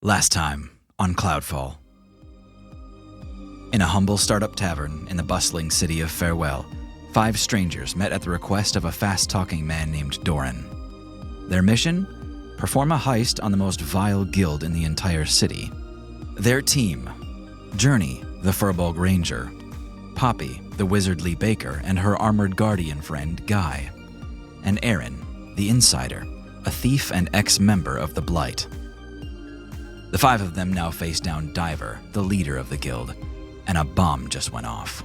Last time on Cloudfall. In a humble startup tavern in the bustling city of Farewell, 5 strangers met at the request of a fast-talking man named Doran. Their mission? Perform a heist on the most vile guild in the entire city. Their team: Journey, the Furbolg Ranger; Poppy, the wizardly baker, and her armored guardian friend, Guy; and Eryn, the insider, a thief and ex-member of the Blight. The 5 of them now face down Diver, the leader of the guild, and a bomb just went off.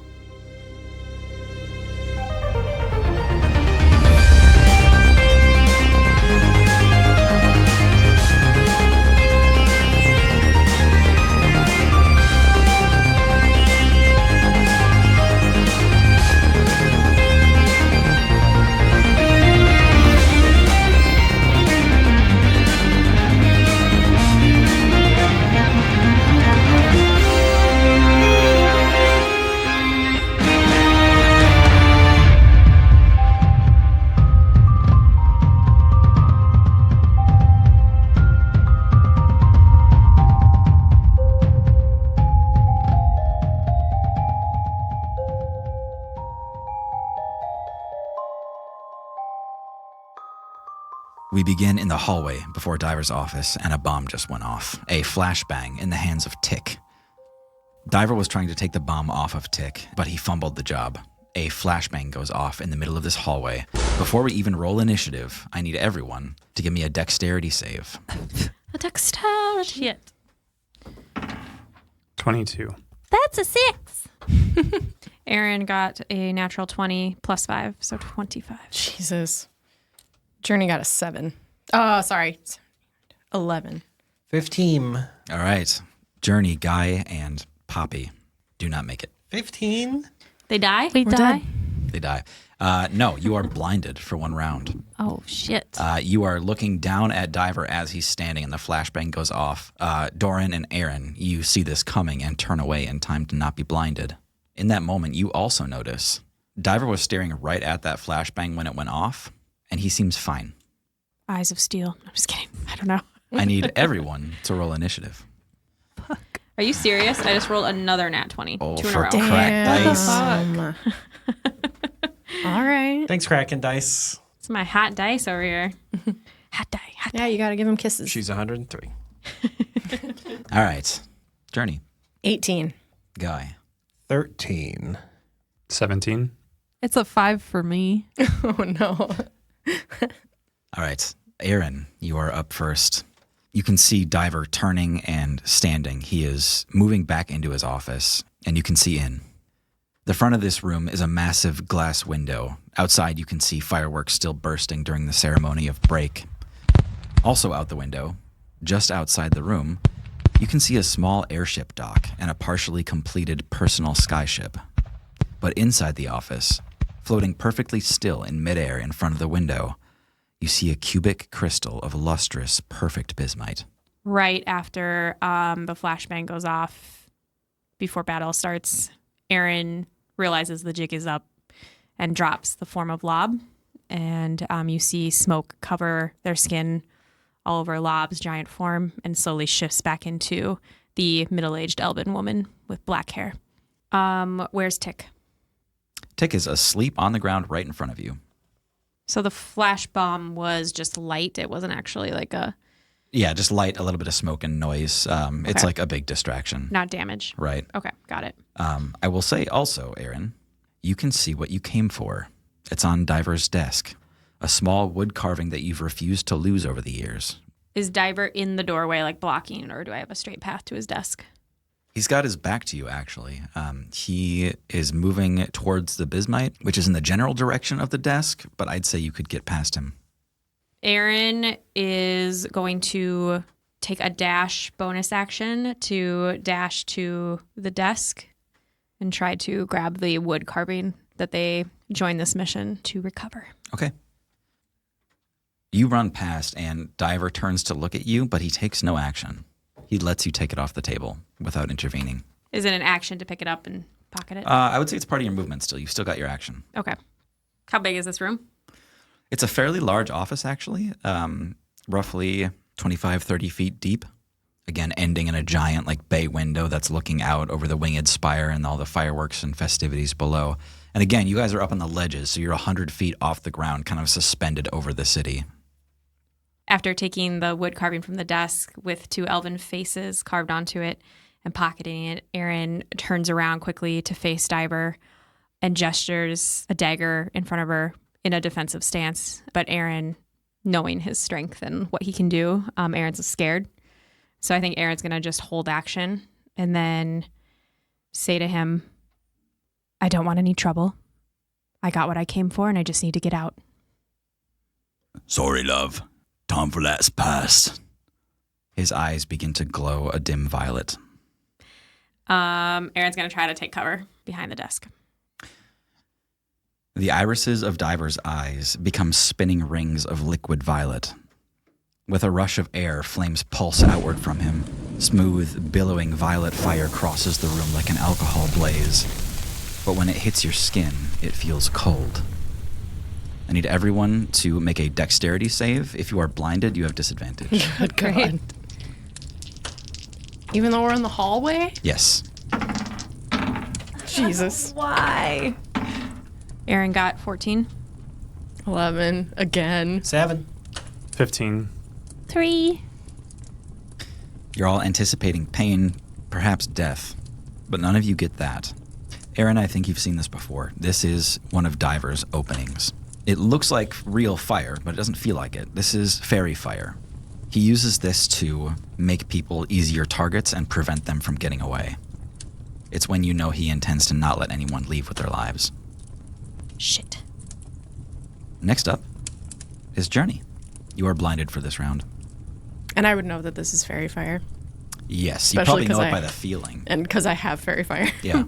We begin in the hallway before Diver's office, and a bomb just went off. A flashbang in the hands of Tick. Diver was trying to take the bomb off of Tick, but he fumbled the job. A flashbang goes off in the middle of this hallway. Before we even roll initiative, I need everyone to give me a dexterity save. A dexterity. Shit. 22. That's a 6. Eryn got a natural 20 plus 5, so 25. Jesus. Journey got a 7. Oh, sorry. 11. 15. All right. Journey, Guy, and Poppy do not make it. 15? They die? We die. They die. No, you are blinded for 1 round. Oh, shit. You are looking down at Diver as he's standing, and the flashbang goes off. Doran and Eryn, you see this coming and turn away in time to not be blinded. In that moment, you also notice Diver was staring right at that flashbang when it went off, and he seems fine. Eyes of steel. I'm just kidding. I don't know. I need everyone to roll initiative. Fuck. Are you serious? I just rolled another nat 20. Oh, 2 in a for row. crack dice. All right. Thanks, Kraken Dice. It's my hot dice over here. Hot die. Hot Yeah, die. you got to give him kisses. She's 103. All right. Journey. 18. Guy. 13. 17. It's a 5 for me. Oh, no. All right. Eryn, you are up first. You can see Diver turning and standing. He is moving back into his office, and you can see in. The front of this room is a massive glass window. Outside, you can see fireworks still bursting during the ceremony of break. Also out the window, just outside the room, you can see a small airship dock and a partially completed personal skyship. But inside the office, floating perfectly still in midair in front of the window, you see a cubic crystal of lustrous, perfect bismite. Right after the flashbang goes off, before battle starts, Eryn realizes the jig is up and drops the form of Lob. And you see smoke cover their skin all over Lob's giant form and slowly shifts back into the middle-aged elven woman with black hair. Where's Tick? Tick is asleep on the ground right in front of you. So the flash bomb was just light. It wasn't actually like Yeah, just light, a little bit of smoke and noise. It's Okay. like a big distraction. not damage. Right. Okay, got it. I will say also, Eryn, you can see what you came for. It's on Diver's desk. A small wood carving that you've refused to lose over the years. Is Diver in the doorway, like blocking, or do I have a straight path to his desk? He's got his back to you, actually. He is moving towards the bismite, which is in the general direction of the desk, but I'd say you could get past him. Eryn is going to take a dash bonus action to dash to the desk and try to grab the wood carving that they joined this mission to recover. Okay. You run past, and Diver turns to look at you, but he takes no action. He lets you take it off the table without intervening. Is it an action to pick it up and pocket it? I would say it's part of your movement still. You've still got your action. Okay. How big is this room? It's a fairly large office, actually, roughly 25, 30 feet deep. Again, ending in a giant bay window that's looking out over the winged spire and all the fireworks and festivities below. And again, you guys are up on the ledges, so you're 100 feet off the ground, kind of suspended over the city. After taking the wood carving from the desk with 2 elven faces carved onto it and pocketing it, Eryn turns around quickly to face Diver and gestures a dagger in front of her in a defensive stance. But Eryn, knowing his strength and what he can do, Aaron's scared. So I think Aaron's going to just hold action and then say to him, I don't want any trouble. I got what I came for and I just need to get out. Sorry, love. Time for that's past. His eyes begin to glow a dim violet. Aaron's going to try to take cover behind the desk. The irises of Diver's eyes become spinning rings of liquid violet. With a rush of air, flames pulse outward from him. Smooth, billowing violet fire crosses the room like an alcohol blaze. But when it hits your skin, it feels cold. I need everyone to make a dexterity save. If you are blinded, you have disadvantage. Good God. Even though we're in the hallway? Yes. Jesus. Why? Eryn got 14. 11. Again. 7. 15. 3. You're all anticipating pain, perhaps death, but none of you get that. Eryn, I think you've seen this before. This is one of Diver's openings. It looks like real fire, but it doesn't feel like it. This is fairy fire. He uses this to make people easier targets and prevent them from getting away. It's when you know he intends to not let anyone leave with their lives. Shit. Next up is Journey. You are blinded for this round. And I would know that this is fairy fire. Yes, you Especially probably know 'cause it by I- the feeling. And because I have fairy fire. Yeah.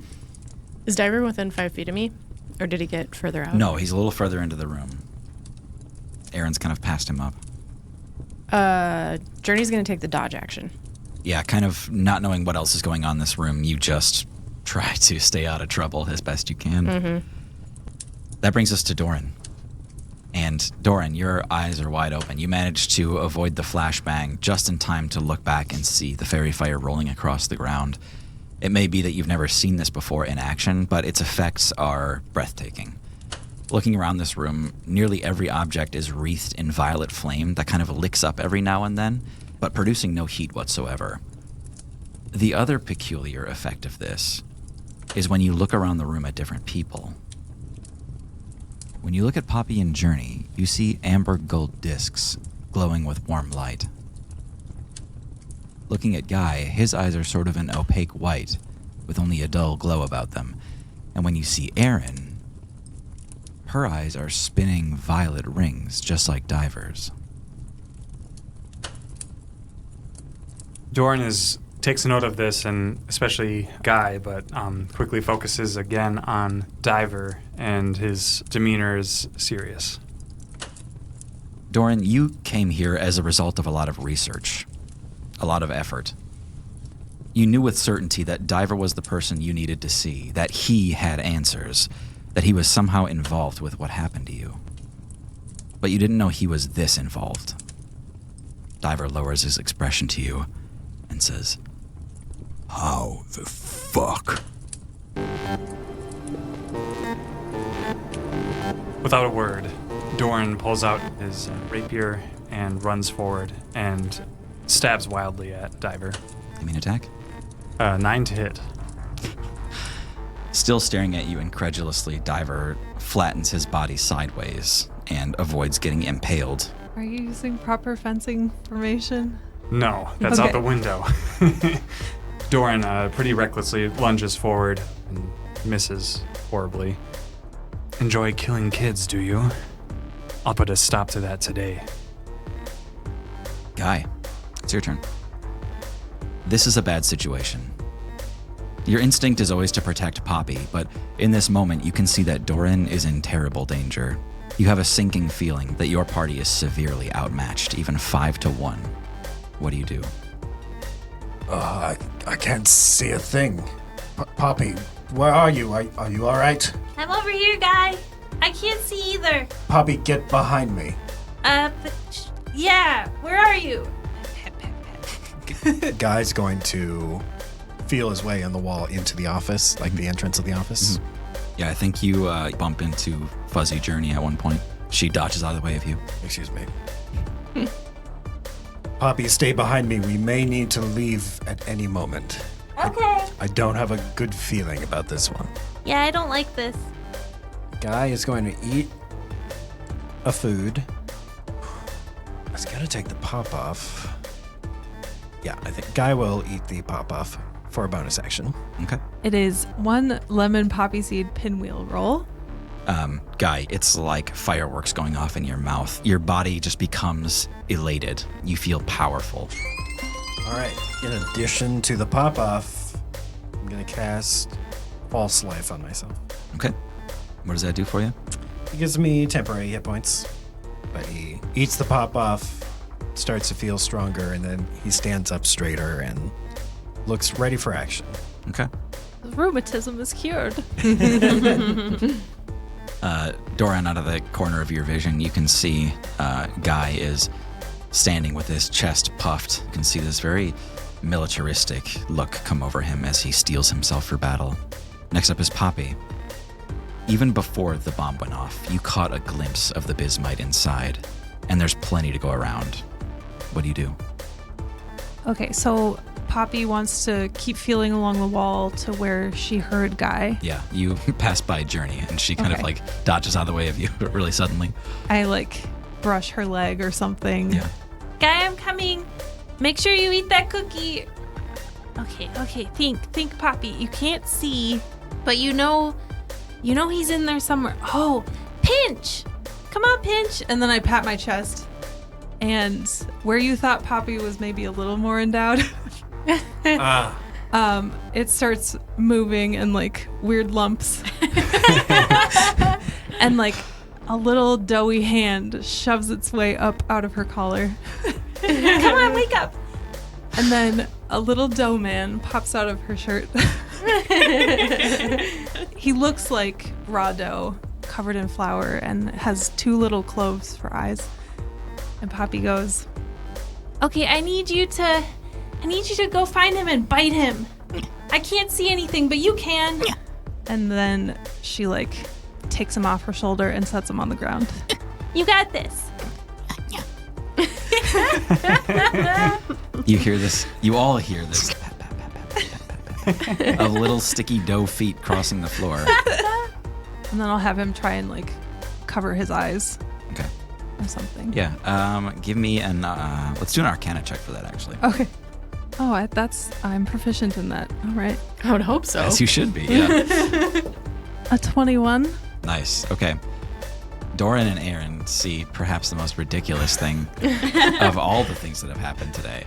Is Diver within 5 feet of me? Or did he get further out? No, he's a little further into the room. Aaron's kind of passed him up. Journey's going to take the dodge action. Yeah, kind of not knowing what else is going on in this room, you just try to stay out of trouble as best you can. Mm-hmm. That brings us to Doran. And Doran, your eyes are wide open. You managed to avoid the flashbang just in time to look back and see the fairy fire rolling across the ground. It may be that you've never seen this before in action, but its effects are breathtaking. Looking around this room, nearly every object is wreathed in violet flame that kind of licks up every now and then, but producing no heat whatsoever. The other peculiar effect of this is when you look around the room at different people. When you look at Poppy and Journey, you see amber gold discs glowing with warm light. Looking at Guy, his eyes are sort of an opaque white, with only a dull glow about them. And when you see Eryn, her eyes are spinning violet rings, just like Diver's. Doran takes a note of this, and especially Guy, but quickly focuses again on Diver, and his demeanor is serious. Doran, you came here as a result of a lot of research, a lot of effort. You knew with certainty that Diver was the person you needed to see, that he had answers, that he was somehow involved with what happened to you. But you didn't know he was this involved. Diver lowers his expression to you and says, "How the fuck?" Without a word, Doran pulls out his rapier and runs forward and stabs wildly at Diver. You mean attack? 9 to hit. Still staring at you incredulously, Diver flattens his body sideways and avoids getting impaled. Are you using proper fencing formation? No, that's Okay. out the window. Doran pretty recklessly lunges forward and misses horribly. Enjoy killing kids, do you? I'll put a stop to that today. Guy, it's your turn. This is a bad situation. Your instinct is always to protect Poppy, but in this moment you can see that Doran is in terrible danger. You have a sinking feeling that your party is severely outmatched, even 5-1. What do you do? I can't see a thing. Poppy, where are you? Are you all right? I'm over here, Guy. I can't see either. Poppy, get behind me. Yeah, where are you? Guy's going to feel his way on the wall into the office, like the entrance of the office. Yeah, I think you bump into Fuzzy Journey at one point. She dodges out of the way of you. Excuse me. Poppy, stay behind me. We may need to leave at any moment. Okay. I don't have a good feeling about this one. Yeah, I don't like this. Guy is going to eat a food. I was going to take the pop off. Yeah, I think Guy will eat the pop off for a bonus action. Okay. It is 1 lemon poppy seed pinwheel roll. Guy, it's like fireworks going off in your mouth. Your body just becomes elated. You feel powerful. All right. In addition to the pop off, I'm going to cast False Life on myself. Okay. What does that do for you? It gives me temporary hit points, but he eats the pop off, starts to feel stronger, and then he stands up straighter and looks ready for action. Okay. Rheumatism is cured. Doran, out of the corner of your vision, you can see Guy is standing with his chest puffed. You can see this very militaristic look come over him as he steels himself for battle. Next up is Poppy. Even before the bomb went off, you caught a glimpse of the Bismite inside, and there's plenty to go around. What do you do? Okay, so Poppy wants to keep feeling along the wall to where she heard Guy. Yeah, you pass by Journey, and she kind of Okay. like dodges out of the way of you really suddenly. I brush her leg or something. Yeah. Guy, I'm coming. Make sure you eat that cookie. Okay. Think, Poppy. You can't see, but you know he's in there somewhere. Oh, Pinch! Come on, Pinch. And then I pat my chest. And where you thought Poppy was maybe a little more endowed, it starts moving in weird lumps. And a little doughy hand shoves its way up out of her collar. Come on, wake up. And then a little dough man pops out of her shirt. He looks like raw dough covered in flour and has 2 little cloves for eyes. And Poppy goes, Okay, I need you to go find him and bite him. I can't see anything, but you can. and then she takes him off her shoulder and sets him on the ground. You got this. You hear this, you all hear this of little sticky dough feet crossing the floor. And then I'll have him try and cover his eyes Okay. or something. Yeah. Give me let's do an Arcana check for that, actually. Okay. Oh, I'm proficient in that. All right. I would hope so. As you should be, yeah. A 21. Nice. Okay. Doran and Eryn see perhaps the most ridiculous thing of all the things that have happened today.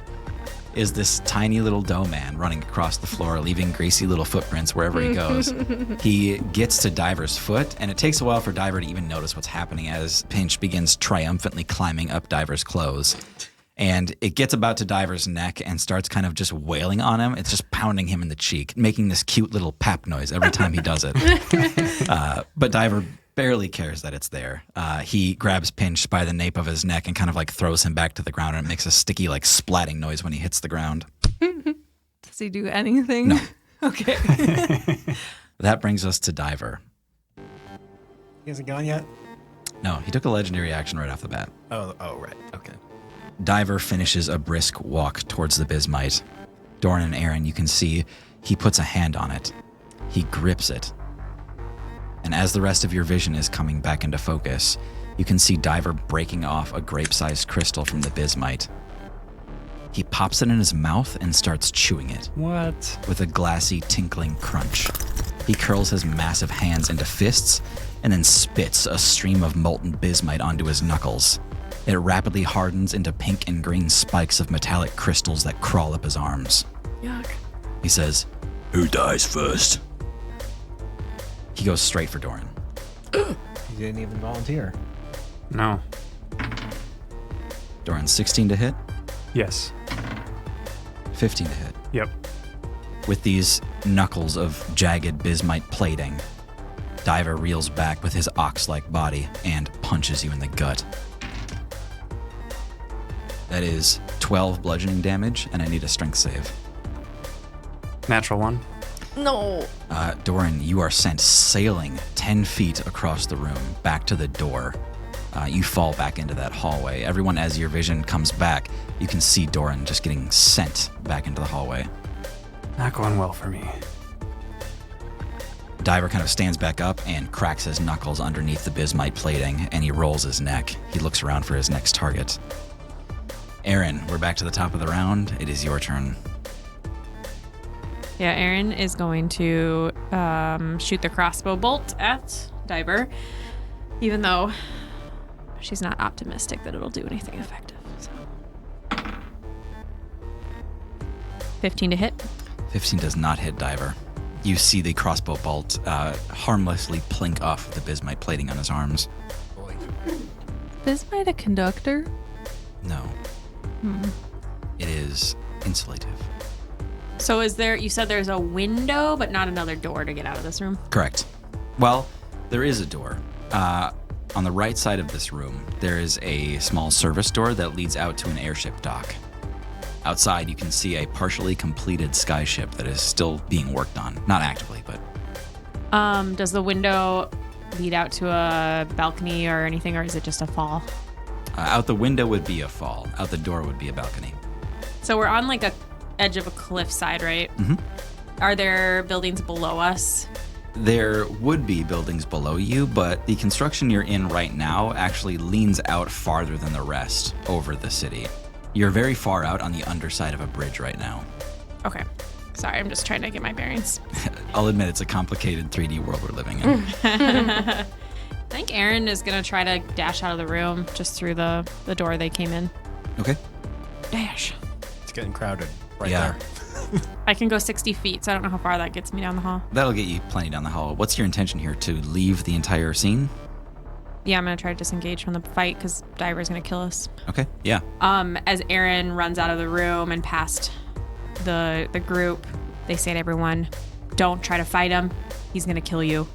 Is this tiny little dough man running across the floor, leaving greasy little footprints wherever he goes. He gets to Diver's foot, and it takes a while for Diver to even notice what's happening as Pinch begins triumphantly climbing up Diver's clothes. And it gets about to Diver's neck and starts kind of just wailing on him. It's just pounding him in the cheek, making this cute little pap noise every time he does it. But Diver barely cares that it's there. He grabs Pinch by the nape of his neck and kind of throws him back to the ground, and it makes a sticky splatting noise when he hits the ground. Does he do anything? No. Okay. That brings us to Diver. He hasn't gone yet? No, he took a legendary action right off the bat. Oh, right. Okay. Diver finishes a brisk walk towards the Bismite. Doran and Eryn, you can see he puts a hand on it. He grips it. And as the rest of your vision is coming back into focus, you can see Diver breaking off a grape-sized crystal from the Bismite. He pops it in his mouth and starts chewing it. What? With a glassy, tinkling crunch. He curls his massive hands into fists and then spits a stream of molten bismite onto his knuckles. It rapidly hardens into pink and green spikes of metallic crystals that crawl up his arms. Yuck. He says, "Who dies first?" He goes straight for Doran. He didn't even volunteer. No. Doran, 16 to hit, Yes. 15 to hit. Yep. With these knuckles of jagged bismite plating, Diver reels back with his ox-like body and punches you in the gut. That is 12 bludgeoning damage, and I need a strength save. Natural 1. No. Doran, you are sent sailing 10 feet across the room, back to the door. You fall back into that hallway. Everyone, as your vision comes back, you can see Doran just getting sent back into the hallway. Not going well for me. Diver kind of stands back up and cracks his knuckles underneath the bismite plating, and he rolls his neck. He looks around for his next target. Eryn, we're back to the top of the round. It is your turn. Yeah, Eryn is going to shoot the crossbow bolt at Diver, even though she's not optimistic that it'll do anything effective. So. 15 to hit. 15 does not hit Diver. You see the crossbow bolt harmlessly plink off the bismite plating on his arms. Bismite a conductor? No. It is insulative. So is there, you said there's a window, but not another door to get out of this room? Correct. Well, there is a door. On the right side of this room, there is a small service door that leads out to an airship dock. Outside, you can see a partially completed skyship that is still being worked on. Not actively, but... Does the window lead out to a balcony or anything, or is it just a fall? out the window would be a fall. Out the door would be a balcony. So we're on like a edge of a cliffside, right? Mm-hmm. Are there buildings below us? There would be buildings below you, but the construction you're in right now actually leans out farther than the rest over the city. You're very far out on the underside of a bridge right now. Okay. Sorry, I'm just trying to get my bearings. I'll admit it's a complicated 3D world we're living in. I think Eryn is going to try to dash out of the room just through the door they came in. Okay. Dash. It's getting crowded right Yeah. there. I can go 60 feet, so I don't know how far that gets me down the hall. That'll get you plenty down the hall. What's your intention here? To leave the entire scene? Yeah, I'm going to try to disengage from the fight because Diver's going to kill us. Okay, yeah. As Eryn runs out of the room and past the group, they say to everyone, don't try to fight him. He's going to kill you.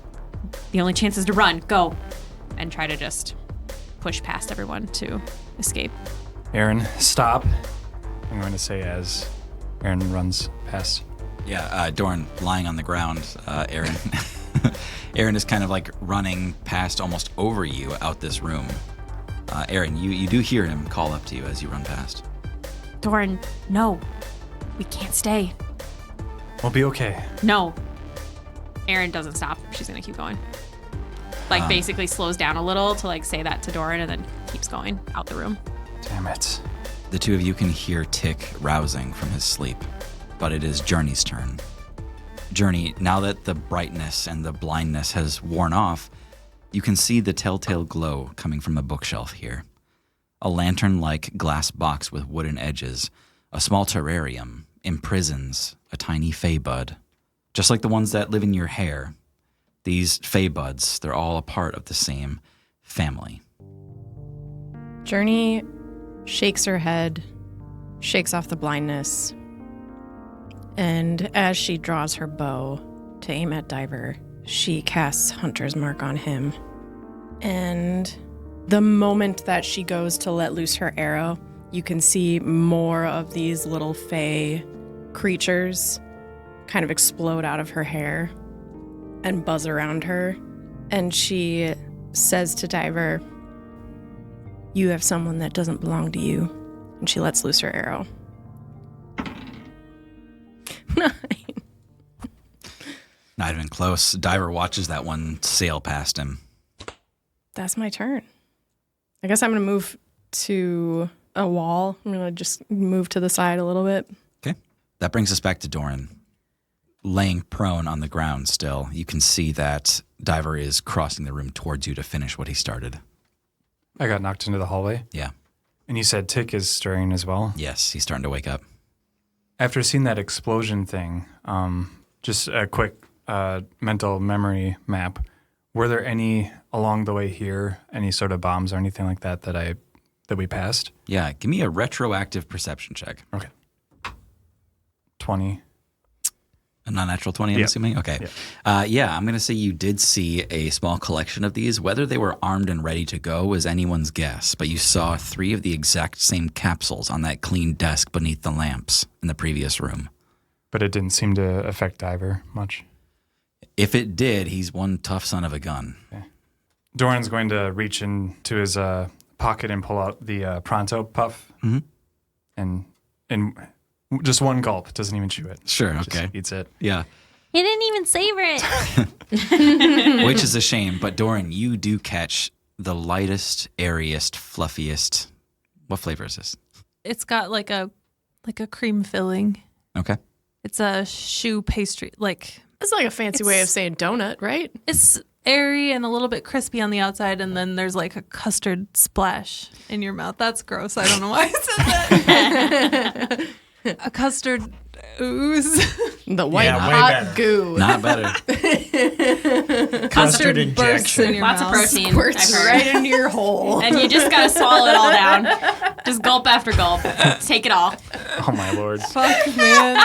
The only chance is to run. Go. And try to just push past everyone to escape. Eryn, stop. I'm going to say as Eryn runs past. Yeah, Doran lying on the ground, Eryn. Eryn is kind of like running past almost over you out this room. Eryn, you do hear him call up to you as you run past. Doran, no. We can't stay. We'll be okay. No. Eryn doesn't stop. She's going to keep going. Like basically slows down a little to like say that to Doran and then keeps going out the room. Damn it. The two of you can hear Tick rousing from his sleep, but it is Journey's turn. Journey, now that the brightness and the blindness has worn off, you can see the telltale glow coming from a bookshelf here. A lantern-like glass box with wooden edges, a small terrarium, imprisons a tiny fey bud. Just like the ones that live in your hair, these fey buds, they're all a part of the same family. Journey shakes her head, shakes off the blindness, and as she draws her bow to aim at Diver, she casts Hunter's Mark on him. And the moment that she goes to let loose her arrow, you can see more of these little fey creatures kind of explode out of her hair and buzz around her. And she says to Diver, "You have someone that doesn't belong to you." And she lets loose her arrow. 9. Not even close. Diver watches that one sail past him. That's my turn. I guess I'm going to move to a wall. I'm going to just move to the side a little bit. Okay. That brings us back to Doran. Laying prone on the ground still, you can see that Diver is crossing the room towards you to finish what he started. I got knocked into the hallway. Yeah. And you said Tick is stirring as well? Yes, he's starting to wake up. After seeing that explosion thing, just a quick mental memory map. Were there any along the way here, any sort of bombs or anything like that that we passed? Yeah, give me a retroactive perception check. Okay. 20. A non-natural 20, I'm Yeah. assuming? Okay. Yeah. I'm going to say you did see a small collection of these. Whether they were armed and ready to go is anyone's guess, but you saw 3 of the exact same capsules on that clean desk beneath the lamps in the previous room. But it didn't seem to affect Diver much. If it did, he's one tough son of a gun. Doran's going to reach into his pocket and pull out the Pronto puff. Mm-hmm. And in just one gulp, doesn't even chew it. Sure, Just okay. eats it. Yeah. He didn't even savor it. Which is a shame, but Doran, you do catch the lightest, airiest, fluffiest. What flavor is this? It's got like a cream filling. Okay. It's a choux pastry. It's like a fancy way of saying donut, right? It's airy and a little bit crispy on the outside, and then there's like a custard splash in your mouth. That's gross. I don't know why I said that. A custard ooze. The white Yeah, way hot better. goo. Not better. Custard bursts in injection. your Lots of mouth. protein. Squirts I've heard. right into your hole. And you just gotta swallow it all down. Just gulp after gulp. Take it all. Oh, my lord. Fuck, man.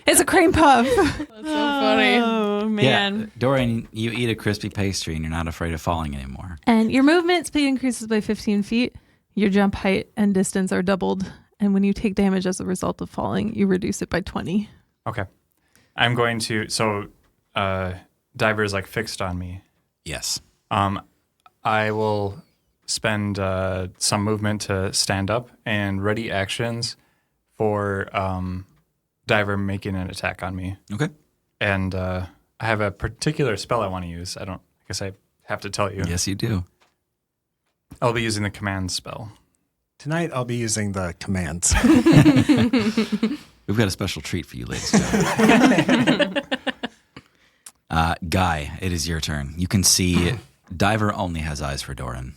It's a cream puff. That's so funny. Oh, man. Yeah, Doran, you eat a crispy pastry and you're not afraid of falling anymore. And your movement speed increases by 15 feet. Your jump height and distance are doubled. And when you take damage as a result of falling, you reduce it by 20. Okay. I'm going to... So, Diver is, fixed on me. Yes. I will spend some movement to stand up and ready actions for Diver making an attack on me. Okay. And I have a particular spell I want to use. I guess I have to tell you. Yes, you do. I'll be using the command spell. Tonight I'll be using the commands. We've got a special treat for you, ladies and gentlemen. Guy, it is your turn. You can see Diver only has eyes for Doran.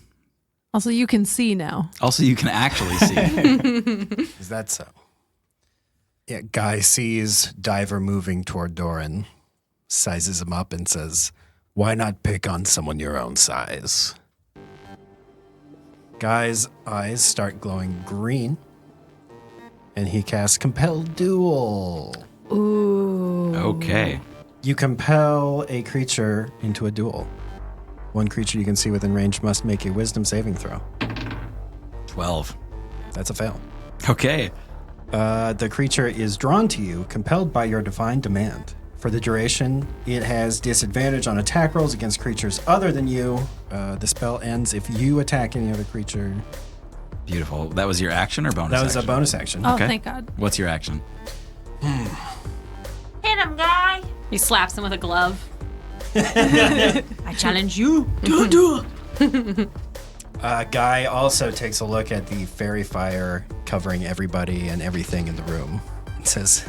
Also, you can see now. Also, you can actually see. Is that so? Yeah, Guy sees Diver moving toward Doran, sizes him up and says, "Why not pick on someone your own size?" Guy's eyes start glowing green, and he casts Compel Duel. Ooh. Okay. You compel a creature into a duel. One creature you can see within range must make a wisdom saving throw. 12. That's a fail. Okay. The creature is drawn to you, compelled by your divine demand. For the duration, it has disadvantage on attack rolls against creatures other than you. The spell ends if you attack any other creature. Beautiful. That was your action or bonus That was action? a bonus action. Oh, Okay. thank God. What's your action? Hit him, guy. He slaps him with a glove. I challenge you. Guy also takes a look at the fairy fire covering everybody and everything in the room. It says,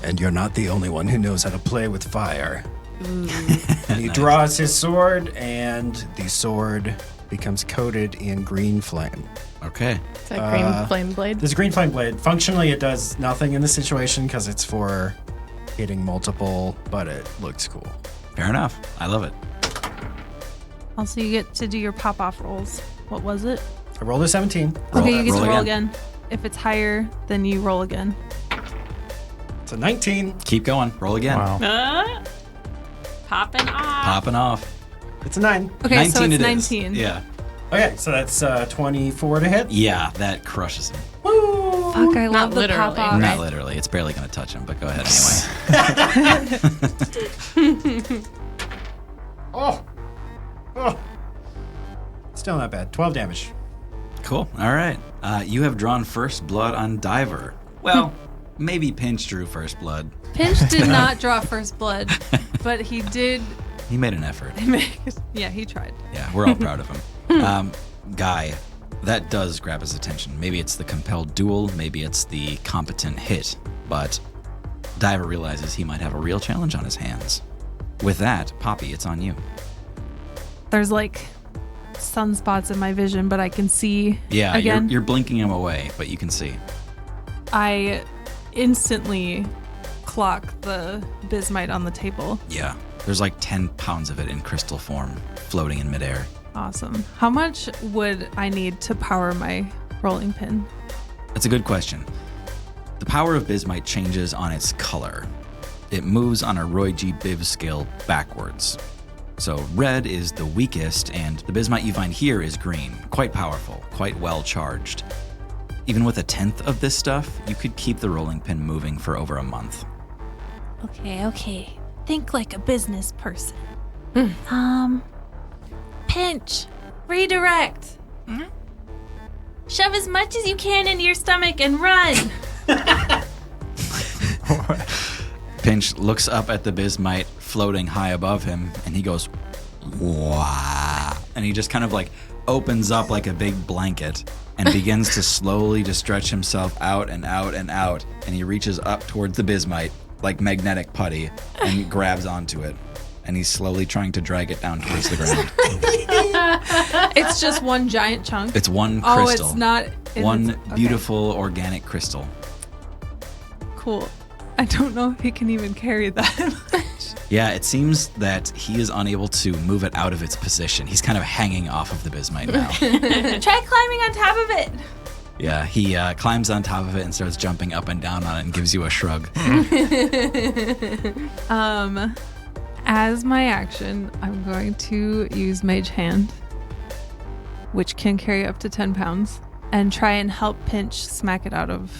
"And you're not the only one who knows how to play with fire." And he draws his sword, and the sword becomes coated in green flame. Okay. Is that green flame blade? This green flame blade, functionally it does nothing in this situation because it's for hitting multiple, but it looks cool. Fair enough. I love it. Also, you get to do your pop-off rolls. What was it? I rolled a 17. Okay, you get roll to roll again. again. If it's higher, then you roll again. It's a 19. Keep going. Roll again. Wow. Popping off. Popping off. It's a 9. Okay, so 19 it's it is. 19. Yeah. Okay, so that's 24 to hit. Yeah, that crushes him. Woo! Fuck, I Not love the literally. pop-off. Not literally. It's barely going to touch him, but go ahead anyway. Oh. Still not bad. 12 damage. Cool. All right. You have drawn first blood on Diver. Well, maybe Pinch drew first blood. Pinch did not draw first blood, but he did He made an effort. make it. Yeah, he tried. Yeah, we're all proud of him. Guy, that does grab his attention. Maybe it's the compelled duel, maybe it's the competent hit, but Diver realizes he might have a real challenge on his hands. With that, Poppy, it's on you. There's sunspots in my vision, but I can see Yeah, again. you're blinking him away, but you can see. I instantly clock the bismite on the table. Yeah, there's 10 pounds of it in crystal form floating in midair. Awesome. How much would I need to power my rolling pin? That's a good question. The power of bismite changes on its color. it moves on a Roy G. Biv scale backwards. So red is the weakest, and the bismite you find here is green, quite powerful, quite well charged. Even with 1/10 of this stuff, you could keep the rolling pin moving for over a month. Okay. Think like a business person. Pinch. Redirect. Shove as much as you can into your stomach and run. Pinch looks up at the bismite floating high above him, and he goes, wow. And he just kind of like opens up like a big blanket and begins to slowly to stretch himself out and out and out. And he reaches up towards the bismite like magnetic putty and grabs onto it. And he's slowly trying to drag it down towards the ground. It's just one giant chunk. It's one Oh, crystal. it's not. One okay. beautiful organic crystal. Cool. I don't know if he can even carry that. Yeah, it seems that he is unable to move it out of its position. He's kind of hanging off of the bismite now. Try climbing on top of it. Yeah, he climbs on top of it and starts jumping up and down on it and gives you a shrug. As my action, I'm going to use Mage Hand, which can carry up to 10 pounds, and try and help Pinch smack it out of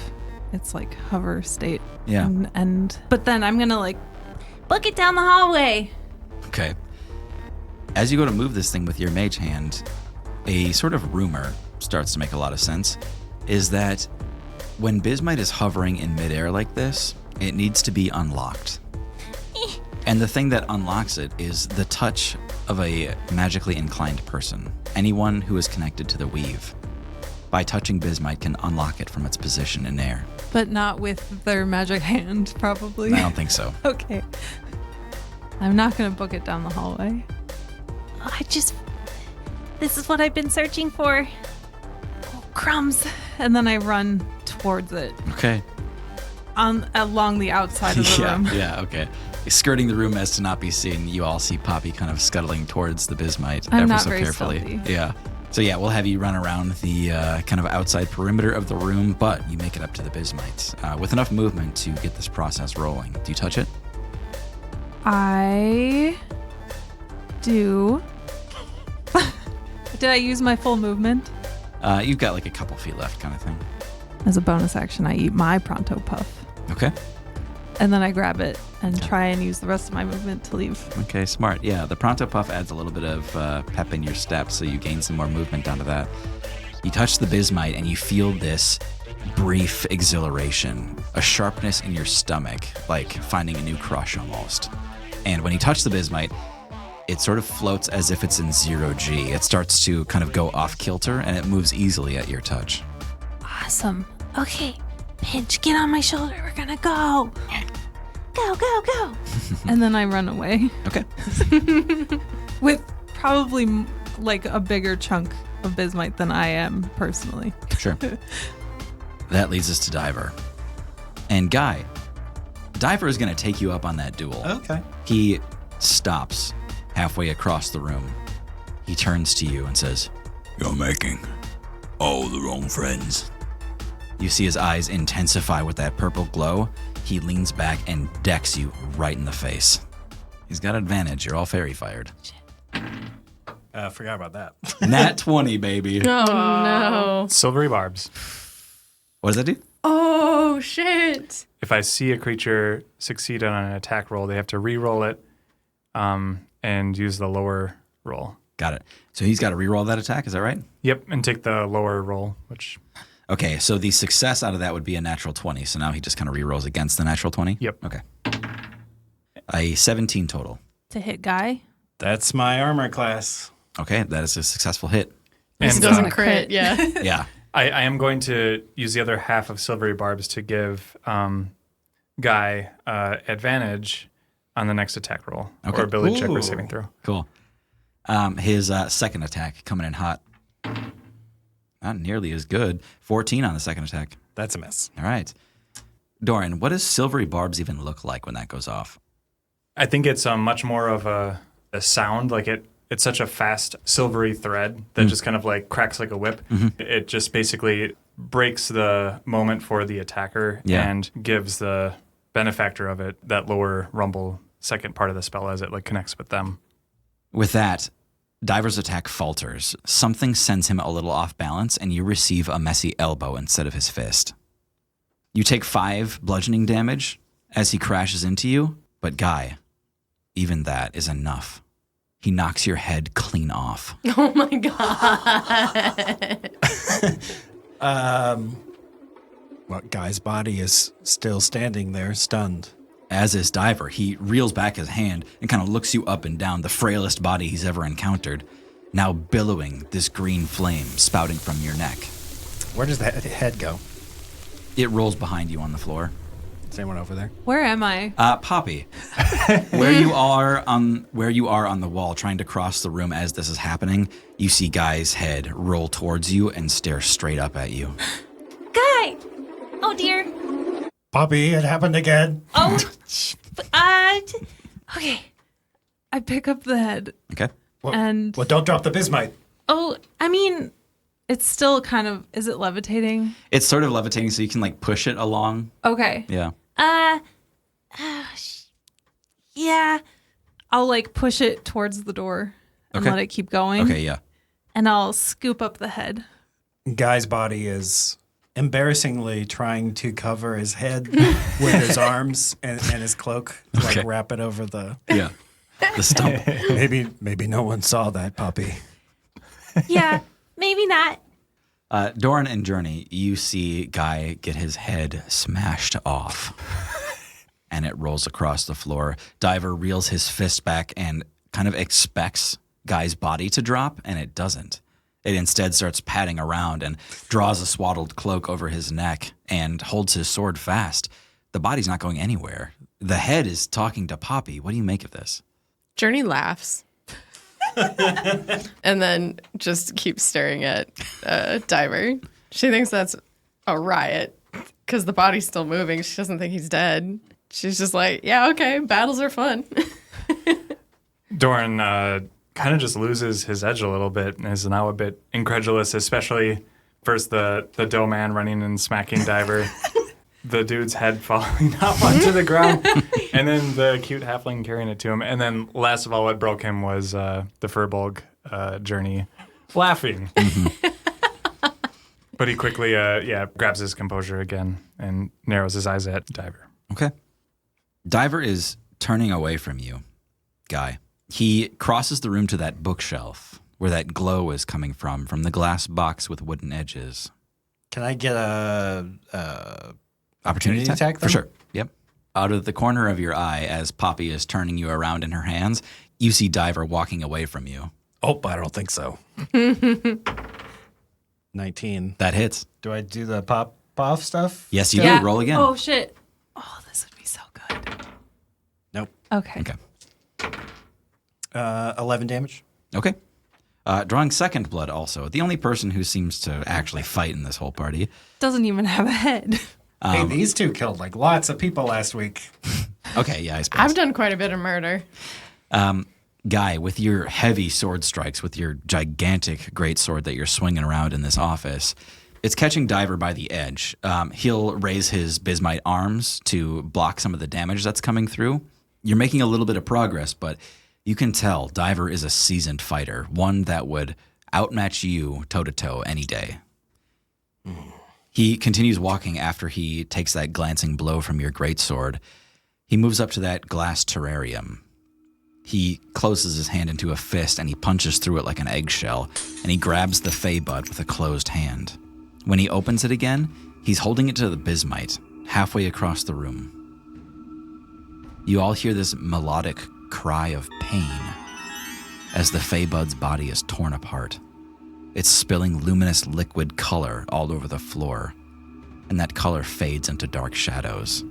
its like hover state. Yeah. But then I'm gonna like Book it down the hallway. Okay. As you go to move this thing with your mage hand, a sort of rumor starts to make a lot of sense, is that when Bismite is hovering in midair like this, it needs to be unlocked. And the thing that unlocks it is the touch of a magically inclined person, anyone who is connected to the weave. By touching Bismite can unlock it from its position in air. But not with their magic hand, probably. I don't think so. Okay. I'm not going to book it down the hallway. This is what I've been searching for. Oh, crumbs. And then I run towards it Okay. along the outside of the room. Yeah, okay. Skirting the room as to not be seen, you all see Poppy kind of scuttling towards the Bismite I'm ever not so very carefully. stealthy. Yeah. So yeah, we'll have you run around the kind of outside perimeter of the room, but you make it up to the Bismite with enough movement to get this process rolling. Do you touch it? I do. Did I use my full movement? You've got like a couple feet left kind of thing. As a bonus action, I eat my Pronto Puff. Okay. And then I grab it and try and use the rest of my movement to leave. Okay, smart. Yeah, the Pronto Puff adds a little bit of pep in your step, so you gain some more movement onto that. You touch the Bismite and you feel this brief exhilaration, a sharpness in your stomach, like finding a new crush almost. And when you touch the Bismite, it sort of floats as if it's in 0G. It starts to kind of go off kilter and it moves easily at your touch. Awesome. Okay, Pinch, get on my shoulder. We're gonna go. Go, go, go. And then I run away Okay. with probably like a bigger chunk of Bismite than I am personally. Sure. That leads us to Diver. And Guy, Diver is going to take you up on that duel. Okay. He stops halfway across the room. He turns to you and says, "You're making all the wrong friends." You see his eyes intensify with that purple glow. He leans back and decks you right in the face. He's got advantage. You're all fairy fired. Forgot about that. Nat 20, baby. Oh, no. Silvery barbs. What does that do? Oh, shit. If I see a creature succeed on an attack roll, they have to re-roll it and use the lower roll. Got it. So he's got to reroll that attack. Is that right? Yep, and take the lower roll, which... Okay, so the success out of that would be a natural 20. So now he just kind of rerolls against the natural 20? Yep. Okay. A 17 total. To hit Guy? That's my armor class. Okay, that is a successful hit. This And, doesn't crit, yeah. Yeah. I am going to use the other half of Silvery Barbs to give Guy advantage on the next attack roll. Okay. Or ability check or Ooh. saving throw. Cool. His second attack coming in hot. Not nearly as good. 14 on the second attack. That's a miss. All right. Doran, what does Silvery Barbs even look like when that goes off? I think it's much more of a sound. Like it's such a fast silvery thread that just kind of like cracks like a whip. It just basically breaks the moment for the attacker Yeah. and gives the benefactor of it, that lower rumble second part of the spell as it like connects with them. With that, Diver's attack falters. Something sends him a little off balance, and you receive a messy elbow instead of his fist. You take 5 bludgeoning damage as he crashes into you, but Guy, even that is enough. He knocks your head clean off. Oh my god. Well, Guy's body is still standing there, stunned. As is Diver, he reels back his hand and kind of looks you up and down, the frailest body he's ever encountered, now billowing this green flame spouting from your neck. Where does that head go? It rolls behind you on the floor. Is anyone over there? Where am I? Poppy, where you are on the wall trying to cross the room as this is happening, you see Guy's head roll towards you and stare straight up at you. Guy! Oh dear. Poppy, it happened again. Oh, okay. I pick up the head. Okay. And Well, don't drop the bismite. oh, I mean, it's still kind of, is it levitating? It's sort of levitating, so you can like push it along. Okay. Yeah. Yeah. I'll like push it towards the door and Okay. let it keep going. Okay, yeah. And I'll scoop up the head. Guy's body is embarrassingly trying to cover his head with his arms and his cloak to Okay. like wrap it over the. Yeah. The stump. Maybe no one saw that, Poppy. Yeah. Maybe not. Doran and Journey, you see Guy get his head smashed off. And it rolls across the floor. Diver reels his fist back and kind of expects Guy's body to drop, and it doesn't. It instead starts padding around and draws a swaddled cloak over his neck and holds his sword fast. The body's not going anywhere. The head is talking to Poppy. What do you make of this? Journey laughs. And then just keeps staring at Diver. She thinks that's a riot because the body's still moving. She doesn't think he's dead. She's just like, yeah, okay, battles are fun. Doran kind of just loses his edge a little bit and is now a bit incredulous, especially first the dough man running and smacking Diver, the dude's head falling off onto the ground, and then the cute halfling carrying it to him. And then last of all, what broke him was the Furbolg Journey laughing. But he quickly grabs his composure again and narrows his eyes at Diver. Okay. Diver is turning away from you, Guy. He crosses the room to that bookshelf where that glow is coming from the glass box with wooden edges. Can I get a Opportunity attack For them? sure. Yep. Out of the corner of your eye, as Poppy is turning you around in her hands, you see Diver walking away from you. Oh, I don't think so. 19. That hits. Do I do the pop off stuff? Yes, you Yeah. do. Roll again. Oh, shit. Oh, this would be so good. Nope. Okay. Okay. 11 damage. Okay. Drawing second blood also. The only person who seems to actually fight in this whole party. Doesn't even have a head. Hey, these two killed like lots of people last week. Okay, yeah, I suppose. I've done quite a bit of murder. Guy, with your heavy sword strikes, with your gigantic greatsword that you're swinging around in this office, it's catching Diver by the edge. He'll raise his bismite arms to block some of the damage that's coming through. You're making a little bit of progress, but you can tell Diver is a seasoned fighter, one that would outmatch you toe-to-toe any day. He continues walking after he takes that glancing blow from your greatsword. He moves up to that glass terrarium. He closes his hand into a fist and he punches through it like an eggshell, and he grabs the fey bud with a closed hand. When he opens it again, he's holding it to the bismite, halfway across the room. You all hear this melodic cry of pain as the fey bud's body is torn apart. It's spilling luminous liquid color all over the floor, and that color fades into dark shadows.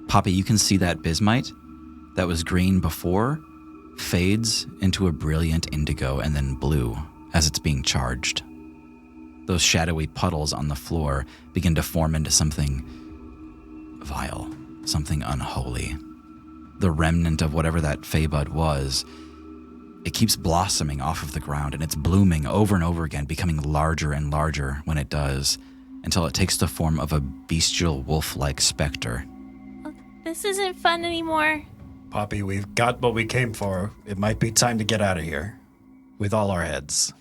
Poppy, you can see that bismite that was green before fades into a brilliant indigo and then blue as it's being charged. Those shadowy puddles on the floor begin to form into something vile, something unholy. The remnant of whatever that fey bud was, it keeps blossoming off of the ground, and it's blooming over and over again, becoming larger and larger when it does, until it takes the form of a bestial wolf-like specter. This isn't fun anymore. Poppy, we've got what we came for. It might be time to get out of here. With all our heads.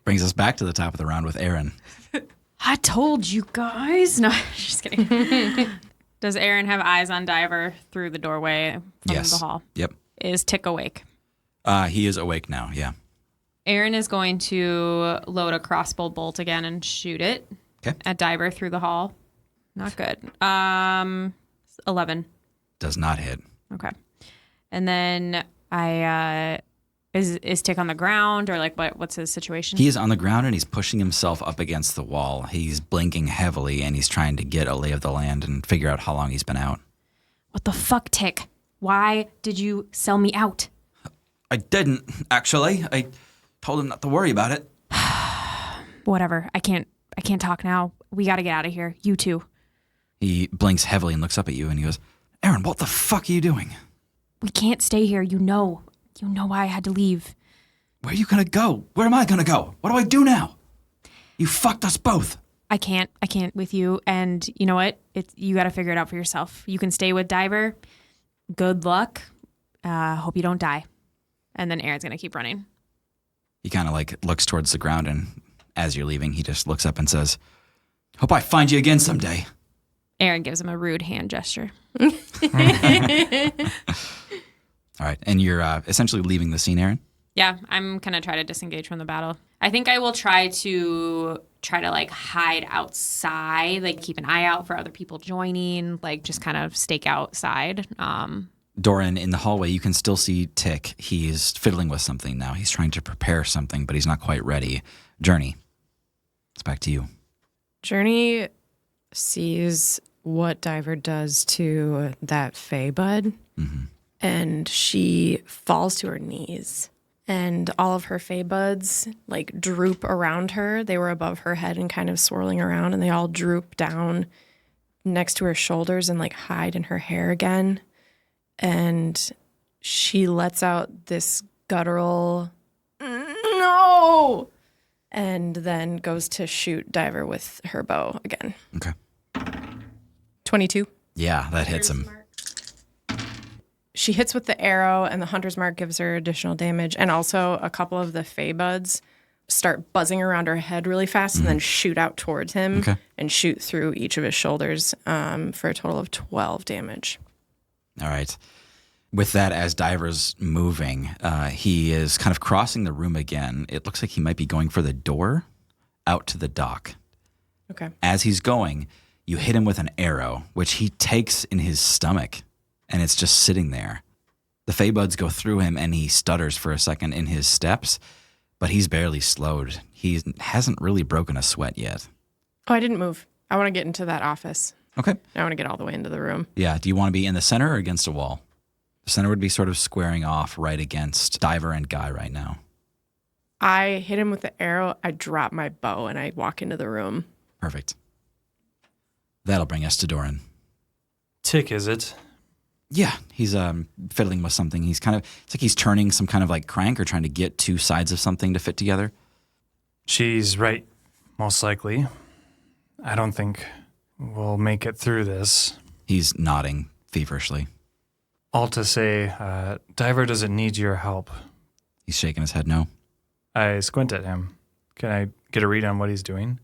Brings us back to the top of the round with Eryn. I told you guys. No, just kidding. Does Eryn have eyes on Diver through the doorway from Yes. the hall? Yep. Is Tick awake? He is awake now, yeah. Eryn is going to load a crossbow bolt again and shoot it 'Kay. at Diver through the hall. Not good. 11. Does not hit. Okay. And then is Tick on the ground or like what's his situation? He is on the ground and he's pushing himself up against the wall. He's blinking heavily and he's trying to get a lay of the land and figure out how long he's been out. What the fuck, Tick? Why did you sell me out? I didn't, actually. I told him not to worry about it. Whatever. I can't talk now. We got to get out of here. You too. He blinks heavily and looks up at you and he goes, Eryn, what the fuck are you doing? We can't stay here. You know why I had to leave. Where are you gonna go? Where am I gonna go? What do I do now? You fucked us both. I can't with you. And you know what? You got to figure it out for yourself. You can stay with Diver. Good luck. Hope you don't die. And then Aaron's going to keep running. He kind of like looks towards the ground and as you're leaving, he just looks up and says, hope I find you again someday. Eryn gives him a rude hand gesture. All right. And you're essentially leaving the scene, Eryn? Yeah, I'm going to try to disengage from the battle. I think I will try to like hide outside, like keep an eye out for other people joining, like just kind of stake outside. Doran, in the hallway, you can still see Tick. He's fiddling with something now. He's trying to prepare something, but he's not quite ready. Journey, it's back to you. Journey sees what Diver does to that Fae bud, and she falls to her knees. And all of her Fae buds like droop around her. They were above her head and kind of swirling around, and they all droop down next to her shoulders and like hide in her hair again. And she lets out this guttural no, and then goes to shoot Diver with her bow again. Okay. 22. Yeah, that hits him. She hits with the arrow, and the hunter's mark gives her additional damage. And also, a couple of the Fae buds start buzzing around her head really fast and then shoot out towards him and shoot through each of his shoulders for a total of 12 damage. All right. With that, as Diver's moving, he is kind of crossing the room again. It looks like he might be going for the door out to the dock. Okay. As he's going, you hit him with an arrow, which he takes in his stomach, and it's just sitting there. The Fae buds go through him, and he stutters for a second in his steps, but he's barely slowed. He hasn't really broken a sweat yet. Oh, I didn't move. I want to get into that office. Okay. I want to get all the way into the room. Yeah. Do you want to be in the center or against a wall? The center would be sort of squaring off right against Diver and Guy right now. I hit him with the arrow. I drop my bow, and I walk into the room. Perfect. That'll bring us to Doran. Tick, is it? Yeah, he's fiddling with something. It's like he's turning some kind of like crank or trying to get two sides of something to fit together. She's right, most likely. I don't think we'll make it through this. He's nodding feverishly. All to say, Diver doesn't need your help. He's shaking his head no. I squint at him. Can I get a read on what he's doing?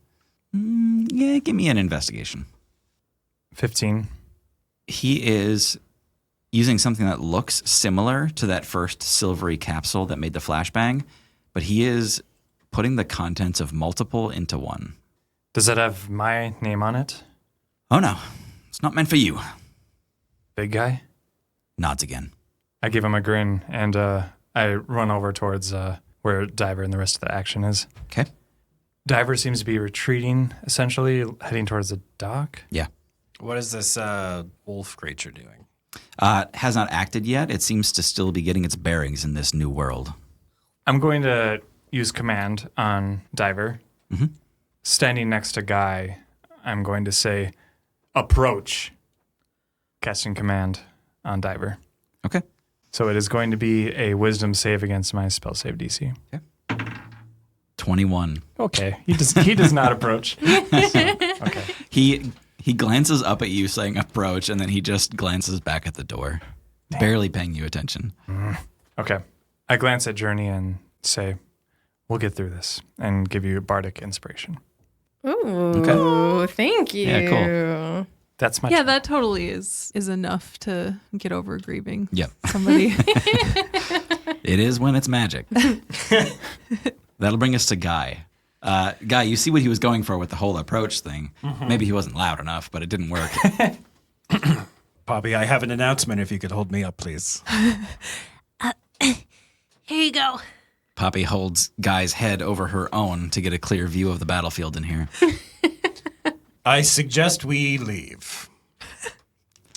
Yeah, give me an investigation. 15. He is using something that looks similar to that first silvery capsule that made the flashbang, but he is putting the contents of multiple into one. Does it have my name on it? Oh no, it's not meant for you. Big guy? Nods again. I give him a grin, and I run over towards where Diver and the rest of the action is. Okay. Diver seems to be retreating, essentially, heading towards the dock. Yeah. What is this wolf creature doing? Has not acted yet. It seems to still be getting its bearings in this new world. I'm going to use command on Diver. Standing next to Guy, I'm going to say, approach. Casting command on Diver. Okay. So it is going to be a wisdom save against my spell save DC. Okay. 21. Okay. He does not approach. Okay. He He glances up at you saying approach, and then he just glances back at the door, barely paying you attention. Okay. I glance at Journey and say, we'll get through this, and give you bardic inspiration. Ooh, thank you. Yeah, cool. That's my Yeah, that totally is enough to get over grieving Yep. somebody. It is when it's magic. That'll bring us to Guy. Guy, you see what he was going for with the whole approach thing. Maybe he wasn't loud enough, but it didn't work. Poppy, I have an announcement if you could hold me up, please. Here you go. Poppy holds Guy's head over her own to get a clear view of the battlefield in here. I suggest we leave.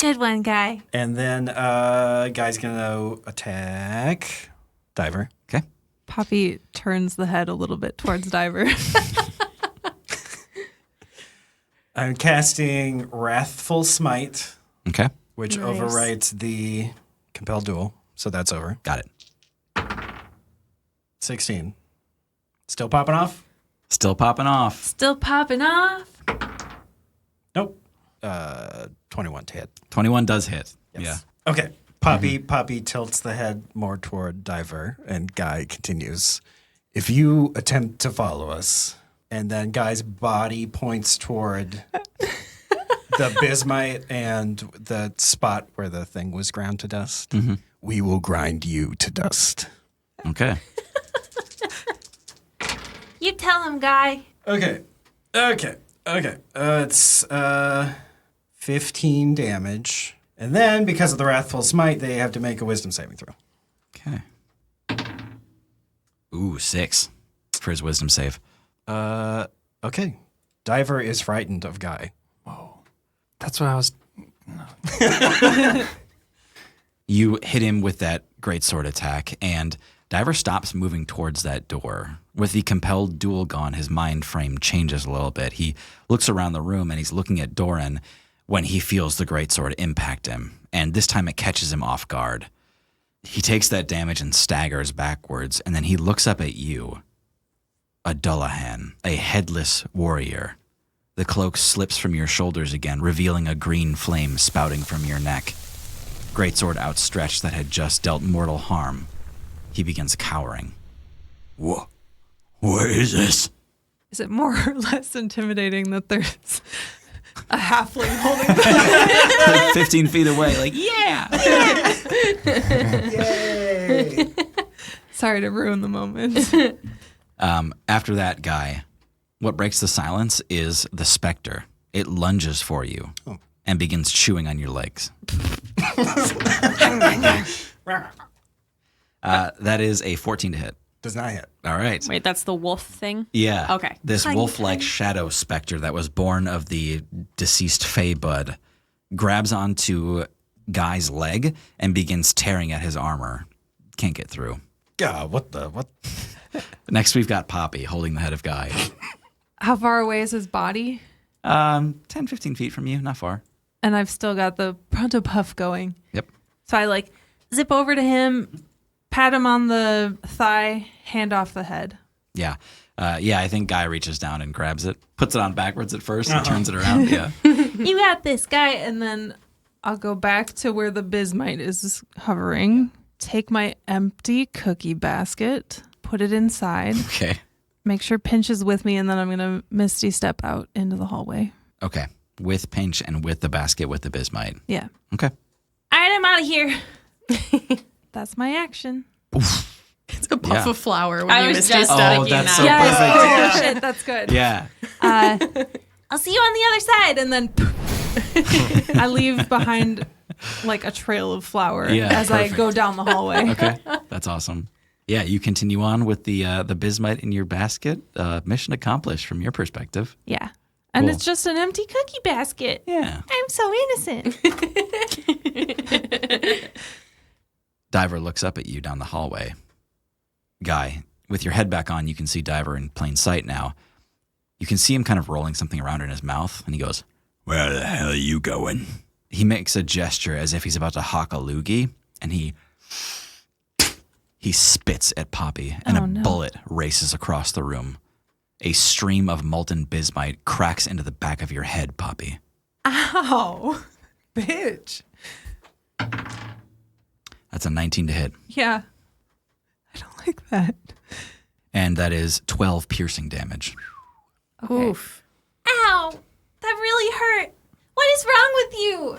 Good one, Guy. And then Guy's going to attack Diver. Okay. Poppy turns the head a little bit towards Diver. I'm casting Wrathful Smite, Okay. which Nice. overwrites the Compelled Duel. So that's over. Got it. 16. Still popping off? Still popping off. Still popping off. Nope. 21 to hit. 21 does hit. Yes. Okay. Poppy tilts the head more toward Diver, and Guy continues. If you attempt to follow us, and then Guy's body points toward the bismite and the spot where the thing was ground to dust, we will grind you to dust. Yeah. Okay. You tell him, Guy. Okay. It's 15 damage. And then, because of the Wrathful Smite, they have to make a Wisdom saving throw. Okay. Ooh, 6 for his wisdom save. Okay. Diver is frightened of Guy. That's what I was... You hit him with that greatsword attack, and Diver stops moving towards that door. With the compelled duel gone, his mind frame changes a little bit. He looks around the room, and he's looking at Doran when he feels the greatsword impact him, and this time it catches him off guard. He takes that damage and staggers backwards, and then he looks up at you. A Dullahan, a headless warrior. The cloak slips from your shoulders again, revealing a green flame spouting from your neck. Greatsword outstretched that had just dealt mortal harm. He begins cowering. What is this? Is it more or less intimidating that there's a halfling holding the Like 15 feet away, like, yeah! Yay! Sorry to ruin the moment. After that guy, what breaks the silence is the specter. It lunges for you and begins chewing on your legs. That is a 14 to hit. Does not hit. All right. Wait, that's the wolf thing? Yeah. Okay. This wolf-like shadow specter that was born of the deceased Fey Bud grabs onto Guy's leg and begins tearing at his armor. Can't get through. God, what? Next, we've got Poppy holding the head of Guy. How far away is his body? 10, 15 feet from you, not far. And I've still got the pronto puff going. Yep. So I zip over to him, pat him on the thigh, hand off the head. Yeah. I think Guy reaches down and grabs it, puts it on backwards at first and turns it around. Yeah. You got this, Guy, and then I'll go back to where the bismite is hovering, take my empty cookie basket, put it inside, Okay. make sure Pinch is with me, and then I'm going to Misty step out into the hallway. Okay. With Pinch and with the basket with the bismite. Yeah. Okay. All right, I'm out of here. That's my action. It's a puff Yeah. of flour when I you was missed just your Oh, thinking that's that. so perfect. Oh, shit, that's good. Yeah. I'll see you on the other side. And then I leave behind a trail of flour Yeah, as I perfect. go down the hallway. Okay. That's awesome. Yeah, you continue on with the bismite in your basket. Mission accomplished from your perspective. Yeah. And Cool. it's just an empty cookie basket. Yeah. I'm so innocent. Diver looks up at you down the hallway. Guy, with your head back on, you can see Diver in plain sight now. You can see him kind of rolling something around in his mouth, and he goes, "Where the hell are you going?" He makes a gesture as if he's about to hawk a loogie, and he spits at Poppy, and Oh, a no. bullet races across the room. A stream of molten bismite cracks into the back of your head, Poppy. Ow. Bitch. That's a 19 to hit. Yeah. I don't like that. And that is 12 piercing damage. Oof. Ow! That really hurt. What is wrong with you?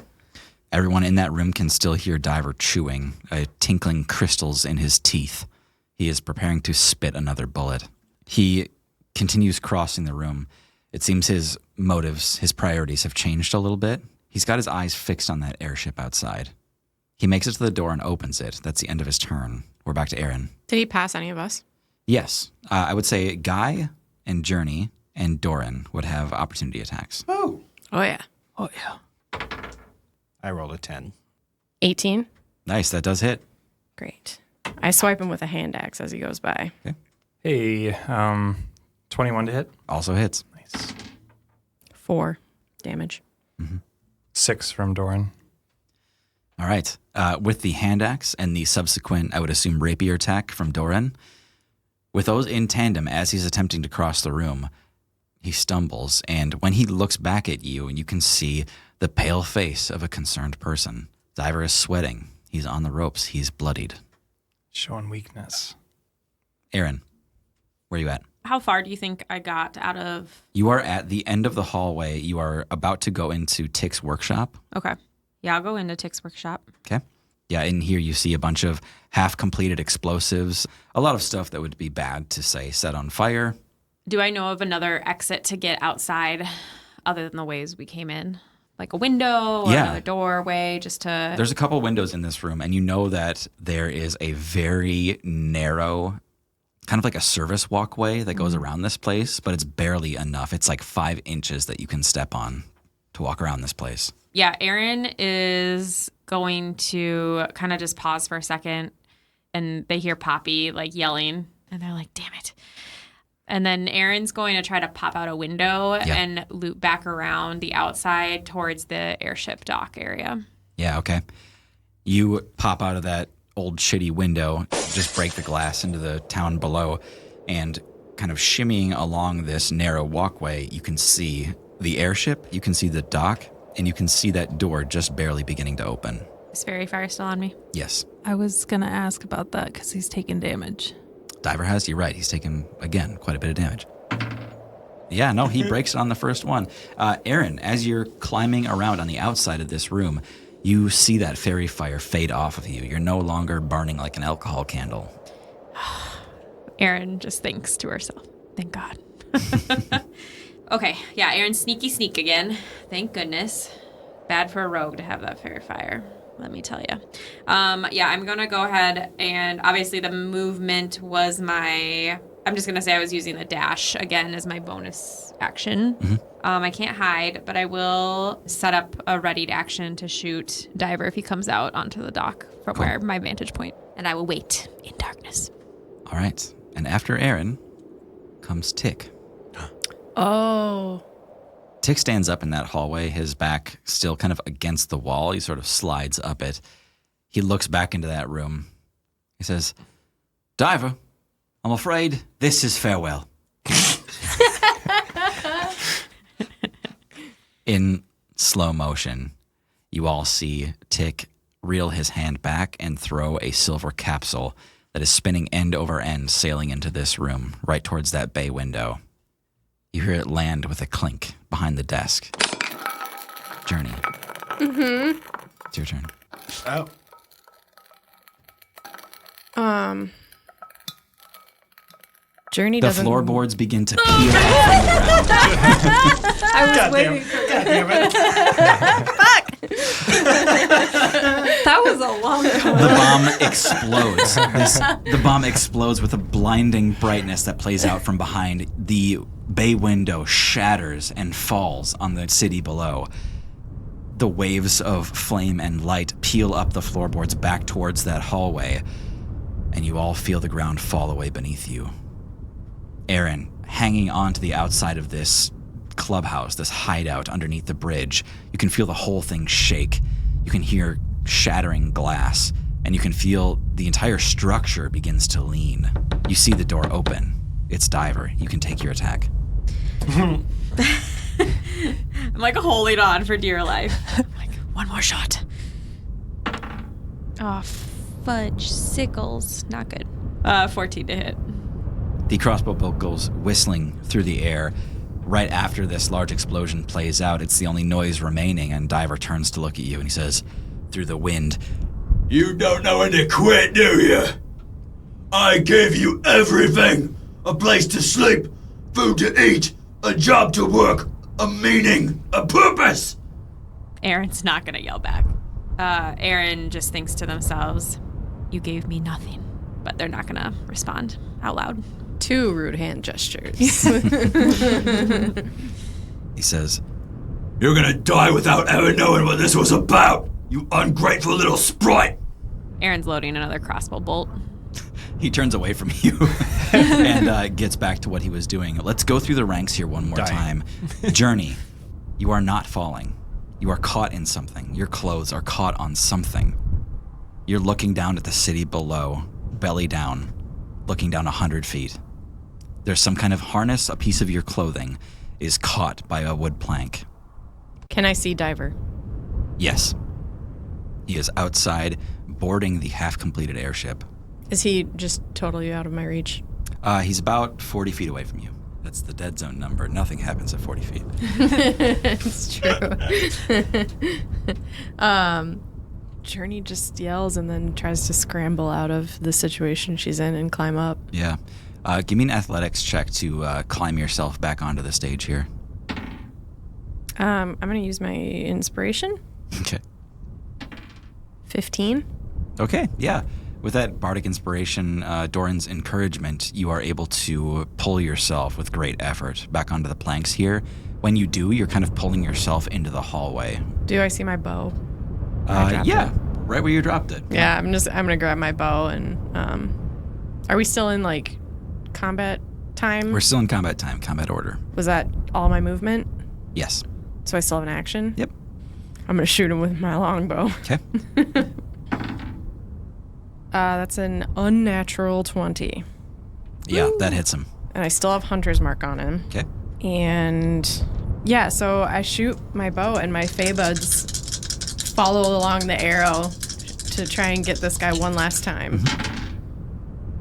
Everyone in that room can still hear Diver chewing, tinkling crystals in his teeth. He is preparing to spit another bullet. He continues crossing the room. It seems his motives, his priorities have changed a little bit. He's got his eyes fixed on that airship outside. He makes it to the door and opens it. That's the end of his turn. We're back to Eryn. Did he pass any of us? Yes. I would say Guy and Journey and Doran would have opportunity attacks. Oh. Oh, yeah. Oh, yeah. I rolled a 10. 18. Nice. That does hit. Great. I swipe him with a hand axe as he goes by. Hey, 21 to hit. Also hits. Nice. 4 damage. 6 from Doran. All right. With the hand axe and the subsequent, I would assume, rapier attack from Doran, with those in tandem as he's attempting to cross the room, he stumbles. And when he looks back at you, you can see the pale face of a concerned person. Diver is sweating. He's on the ropes. He's bloodied. Showing weakness. Eryn, where are you at? How far do you think I got out of? You are at the end of the hallway. You are about to go into Tick's workshop. Okay. Yeah, I'll go into Tick's workshop. Okay. Yeah, in here you see a bunch of half-completed explosives, a lot of stuff that would be bad to, say, set on fire. Do I know of another exit to get outside other than the ways we came in? Like a window or another doorway just to... There's a couple windows in this room, and you know that there is a very narrow, kind of like a service walkway that goes around this place, but it's barely enough. It's like 5 inches that you can step on to walk around this place. Yeah, Eryn is going to kind of just pause for a second, and they hear Poppy like yelling, and they're like, damn it. And then Erin's going to try to pop out a window and loop back around the outside towards the airship dock area. Yeah, okay. You pop out of that old shitty window, just break the glass into the town below, and kind of shimmying along this narrow walkway, you can see the airship, you can see the dock, and you can see that door just barely beginning to open. Is Fairy Fire still on me? Yes. I was going to ask about that because he's taking damage. Diver has, you're right. He's taken, again, quite a bit of damage. Yeah, no, he breaks it on the first one. Eryn, as you're climbing around on the outside of this room, you see that fairy fire fade off of you. You're no longer burning like an alcohol candle. Eryn just thinks to herself, thank God. Okay, yeah, Erin's sneaky sneak again. Thank goodness. Bad for a rogue to have that fairy fire, let me tell you. Yeah, I'm going to go ahead and obviously the movement was I'm just going to say I was using the dash again as my bonus action. Mm-hmm. I can't hide, but I will set up a readied action to shoot Diver if he comes out onto the dock from where my vantage point. And I will wait in darkness. All right. And after Eryn comes Tick. Oh. Tick stands up in that hallway, his back still kind of against the wall. He sort of slides up it. He looks back into that room. He says, Diver, I'm afraid this is farewell. In slow motion, you all see Tick reel his hand back and throw a silver capsule that is spinning end over end, sailing into this room, right towards that bay window. You hear it land with a clink behind the desk. Journey. Mm-hmm. It's your turn. Oh. Journey The doesn't... floorboards begin to peel up from the ground. I was waiting. God damn it. That was a long time. The bomb explodes. The bomb explodes with a blinding brightness that plays out from behind. The bay window shatters and falls on the city below. The waves of flame and light peel up the floorboards back towards that hallway, and you all feel the ground fall away beneath you. Eryn, hanging on to the outside of this clubhouse, this hideout underneath the bridge, you can feel the whole thing shake. You can hear shattering glass, and you can feel the entire structure begins to lean. You see the door open. It's Diver. You can take your attack. I'm like holding on for dear life. Like, one more shot. Oh, fudge sickles. Not good. 14 to hit. The crossbow bolt goes whistling through the air. Right after this large explosion plays out, it's the only noise remaining, and Diver turns to look at you and he says, through the wind, "You don't know when to quit, do you? I gave you everything. A place to sleep, food to eat, a job to work, a meaning, a purpose." Aaron's not going to yell back. Eryn just thinks to themselves, you gave me nothing. But they're not going to respond out loud. 2 rude hand gestures. he says, "You're gonna die without ever knowing what this was about, you ungrateful little sprite." Aaron's loading another crossbow bolt. he turns away from you and gets back to what he was doing. Let's go through the ranks here one more time. Journey, you are not falling. You are caught in something. Your clothes are caught on something. You're looking down at the city below, belly down, looking down 100 feet. There's some kind of harness. A piece of your clothing is caught by a wood plank. Can I see Diver? Yes. He is outside, boarding the half-completed airship. Is he just totally out of my reach? He's about 40 feet away from you. That's the dead zone number. Nothing happens at 40 feet. It's true. Journey just yells and then tries to scramble out of the situation she's in and climb up. Yeah. Give me an athletics check to climb yourself back onto the stage here. I'm going to use my inspiration. Okay. 15. Okay, yeah. With that bardic inspiration, Doran's encouragement, you are able to pull yourself with great effort back onto the planks here. When you do, you're kind of pulling yourself into the hallway. Do I see my bow? Yeah, right where you dropped it. Yeah, I'm gonna grab my bow and are we still in like combat time? We're still in combat time, combat order. Was that all my movement? Yes. So I still have an action? Yep. I'm gonna shoot him with my longbow. Okay. That's an unnatural 20. Yeah, that hits him. And I still have Hunter's Mark on him. Okay. And yeah, so I shoot my bow and my Fey Buds follow along the arrow to try and get this guy one last time.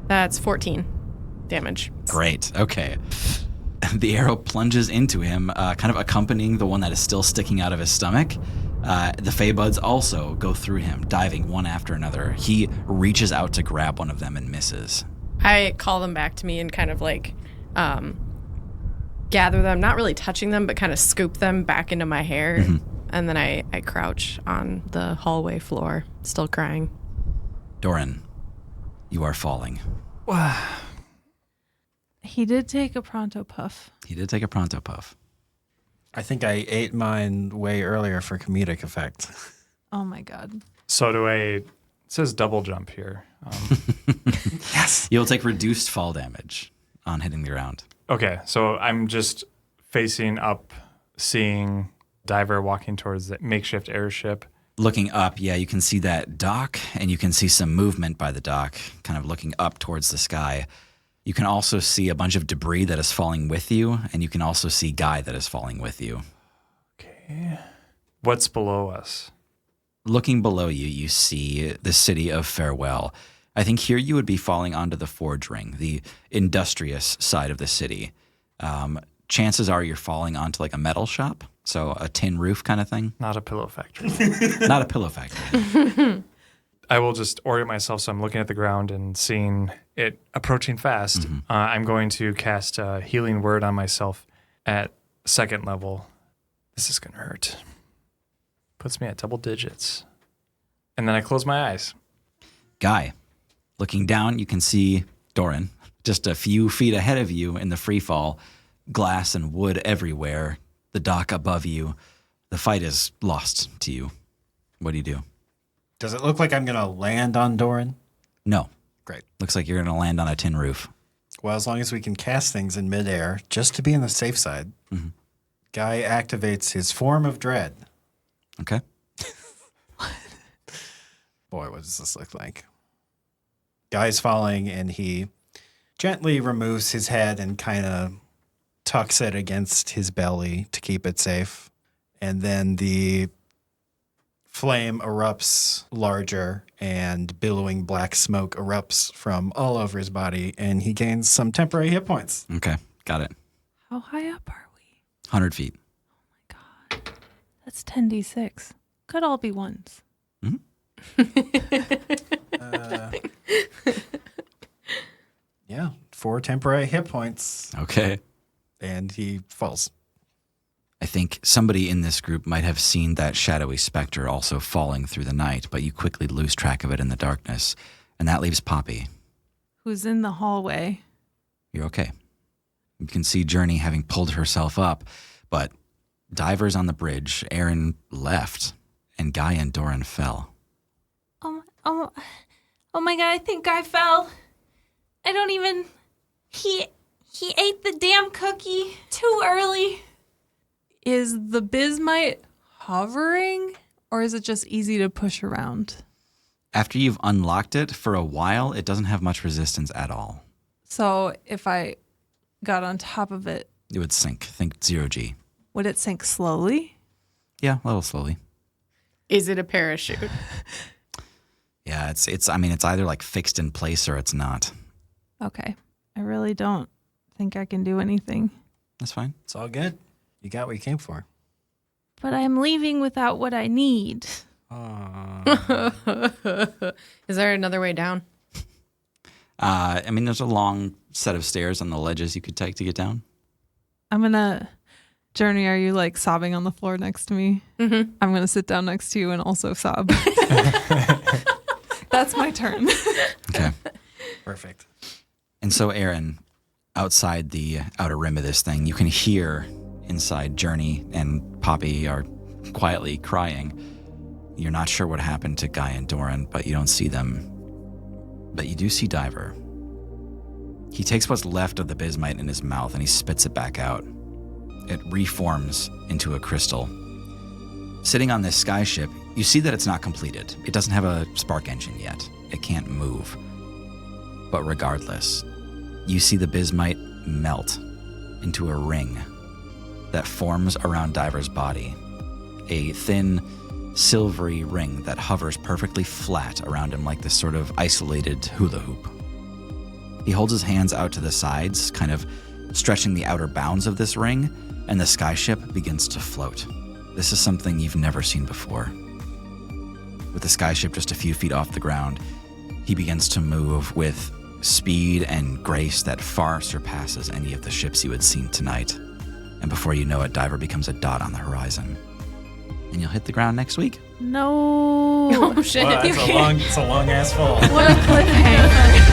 That's 14 damage. Great. Okay. The arrow plunges into him, kind of accompanying the one that is still sticking out of his stomach. The Fey Buds also go through him, diving one after another. He reaches out to grab one of them and misses. I call them back to me and kind of like gather them, not really touching them, but kind of scoop them back into my hair. Mm-hmm. And then I crouch on the hallway floor, still crying. Doran, you are falling. He did take a pronto puff. He did take a pronto puff. I think I ate mine way earlier for comedic effect. Oh my god. So it says double jump here. Yes. You'll take reduced fall damage on hitting the ground. Okay, so I'm just facing up, seeing Diver walking towards the makeshift airship. Looking up, yeah, you can see that dock, and you can see some movement by the dock, kind of looking up towards the sky. You can also see a bunch of debris that is falling with you, and you can also see Guy that is falling with you. Okay. What's below us? Looking below you, you see the city of Farewell. I think here you would be falling onto the Forge Ring, the industrious side of the city. Chances are you're falling onto like a metal shop, so a tin roof kind of thing. Not a pillow factory. Not a pillow factory. I will just orient myself so I'm looking at the ground and seeing it approaching fast. Mm-hmm. I'm going to cast a healing word on myself at 2nd level. This is going to hurt. Puts me at double digits. And then I close my eyes. Guy, looking down, you can see Doran just a few feet ahead of you in the free fall. Glass and wood everywhere. The dock above you. The fight is lost to you. What do you do? Does it look like I'm going to land on Doran? No. Great. Looks like you're going to land on a tin roof. Well, as long as we can cast things in midair, just to be on the safe side, Guy activates his form of dread. Okay. Boy, what does this look like? Guy's falling, and he gently removes his head and kind of tucks it against his belly to keep it safe. And then the flame erupts larger, and billowing black smoke erupts from all over his body, and he gains some temporary hit points. Okay, got it. How high up are we? 100 feet. God, that's 10d6. Could all be ones. Yeah, 4 temporary hit points, Okay. and he falls. I think somebody in this group might have seen that shadowy specter also falling through the night, but you quickly lose track of it in the darkness. And that leaves Poppy. Who's in the hallway? You're okay. You can see Journey having pulled herself up, but Diver's on the bridge, Eryn left, and Guy and Doran fell. Oh my God, I think I fell. I don't even... He ate the damn cookie too early. Is the bismite hovering, or is it just easy to push around? After you've unlocked it, for a while, it doesn't have much resistance at all. So if I got on top of it, It would sink. Think 0G. would it sink slowly? Yeah, a little slowly. Is it a parachute? Yeah, it's either like fixed in place or it's not. Okay. I really don't think I can do anything. That's fine. It's all good. You got what you came for. But I'm leaving without what I need. Is there another way down? There's a long set of stairs on the ledges you could take to get down. I'm going to... Journey, are you like sobbing on the floor next to me? Mm-hmm. I'm going to sit down next to you and also sob. That's my turn. Okay. Perfect. And so, Eryn, outside the outer rim of this thing, you can hear inside Journey and Poppy are quietly crying. You're not sure what happened to Guy and Doran, but you don't see them. But you do see Diver. He takes what's left of the bismite in his mouth and he spits it back out. It reforms into a crystal. Sitting on this skyship, you see that it's not completed. It doesn't have a spark engine yet. It can't move. But regardless, you see the bismite melt into a ring that forms around Diver's body. A thin, silvery ring that hovers perfectly flat around him like this sort of isolated hula hoop. He holds his hands out to the sides, kind of stretching the outer bounds of this ring, and the skyship begins to float. This is something you've never seen before. With the skyship just a few feet off the ground, he begins to move with speed and grace that far surpasses any of the ships you had seen tonight. And before you know it, Diver becomes a dot on the horizon. And you'll hit the ground next week. No. Oh, shit. Wow, it's a long ass fall. What a cliffhanger.